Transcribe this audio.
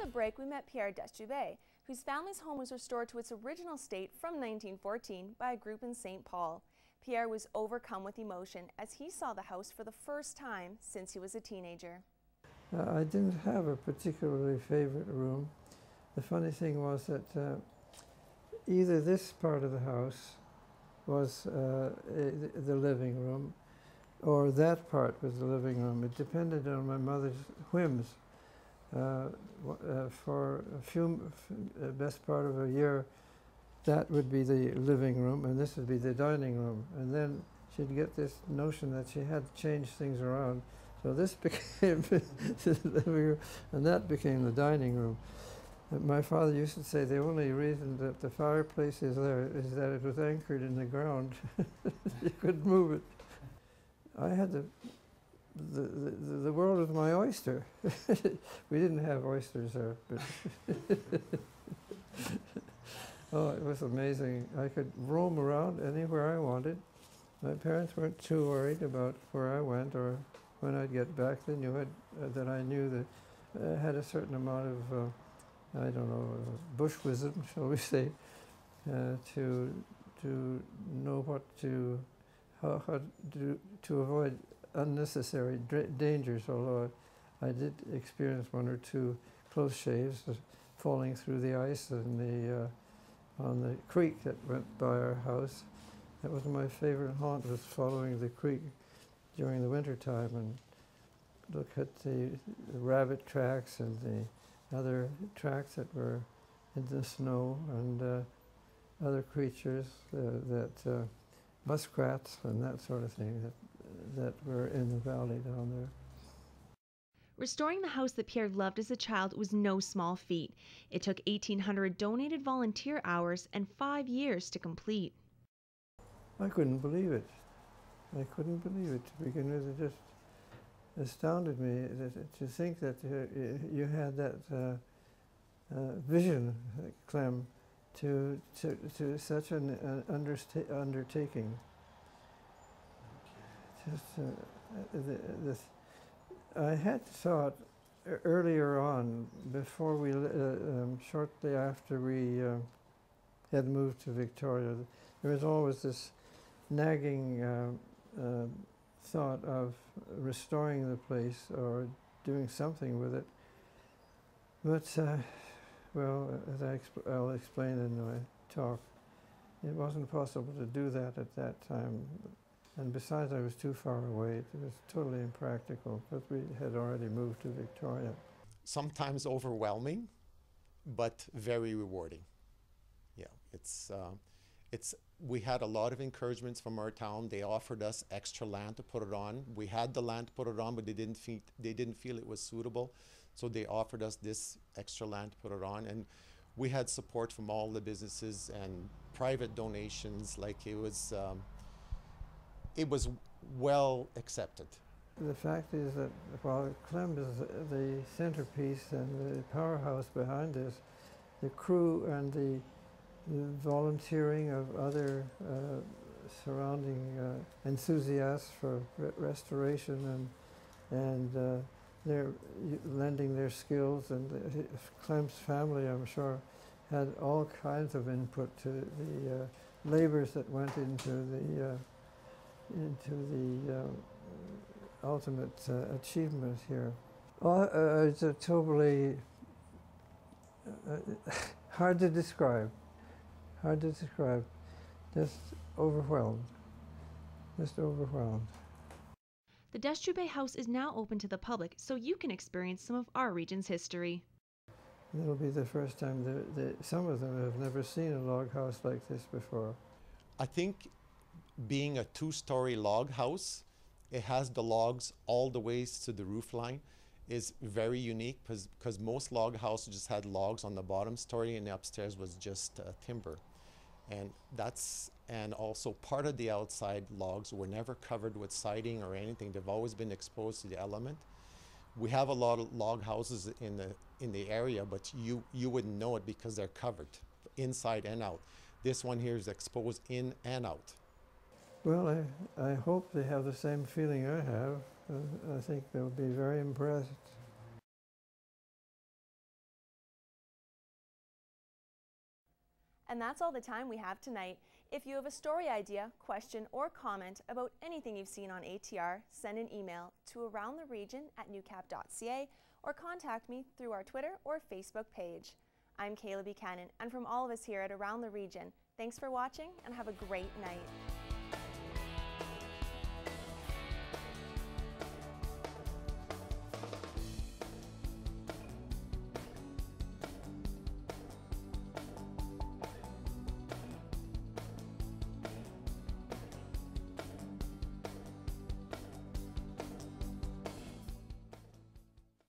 the break, we met Pierre Destrube, whose family's home was restored to its original state from 1914 by a group in St. Paul. Pierre was overcome with emotion as he saw the house for the first time since he was a teenager. I didn't have a particularly favorite room. The funny thing was that either this part of the house was the living room, or that part was the living room. It depended on my mother's whims. For a best part of a year, that would be the living room, and this would be the dining room. And then she'd get this notion that she had to change things around. So this became the living room, and that became the dining room. My father used to say the only reason that the fireplace is there is that it was anchored in the ground. You couldn't move it. I had the world was my oyster. We didn't have oysters there, but oh, it was amazing. I could roam around anywhere I wanted. My parents weren't too worried about where I went or when I'd get back. They knew that I knew that I had a certain amount of I don't know, bush wisdom, shall we say, to know what how to avoid unnecessary dangers. Although I did experience one or two close shaves, falling through the ice on the creek that went by our house. That was my favorite haunt, was following the creek during the winter time and look at the rabbit tracks and the other tracks that were in the snow, and other creatures, muskrats and that sort of thing that were in the valley down there. Restoring the house that Pierre loved as a child was no small feat. It took 1,800 donated volunteer hours and 5 years to complete. I couldn't believe it. I couldn't believe it to begin with. It just astounded me to think that you had that vision, Clem, to such an undertaking. Just I had thought earlier on, before we shortly after we had moved to Victoria, there was always this nagging thought of restoring the place or doing something with it. But, well, as I'll explain in my talk, it wasn't possible to do that at that time. And besides, I was too far away. It was totally impractical, because we had already moved to Victoria. Sometimes overwhelming, but very rewarding. Yeah, we had a lot of encouragements from our town. They offered us extra land to put it on. We had the land to put it on, but they didn't feel it was suitable. So they offered us this extra land to put it on. And we had support from all the businesses and private donations. Like, it was well accepted. The fact is that while Clem is the centerpiece and the powerhouse behind this, the crew and the volunteering of other surrounding enthusiasts for restoration and they're lending their skills, and Clem's family, I'm sure, had all kinds of input to the labors that went into the ultimate achievement here. It's totally hard to describe. Hard to describe. Just overwhelmed. Just overwhelmed. The Destrube House is now open to the public, so you can experience some of our region's history. It'll be the first time that some of them have never seen a log house like this before. I think being a two-story log house, it has the logs all the way to the roof line, is very unique, because most log houses just had logs on the bottom story and the upstairs was just timber. And also part of the outside logs were never covered with siding or anything. They've always been exposed to the element. We have a lot of log houses in the area, but you wouldn't know it because they're covered inside and out. This one here is exposed in and out. Well, I hope they have the same feeling I have. I think they'll be very impressed. And that's all the time we have tonight. If you have a story idea, question, or comment about anything you've seen on ATR, send an email to aroundtheregionunewcap.ca or contact me through our Twitter or Facebook page. I'm Kayla Buchanan, and from all of us here at Around the Region, thanks for watching and have a great night.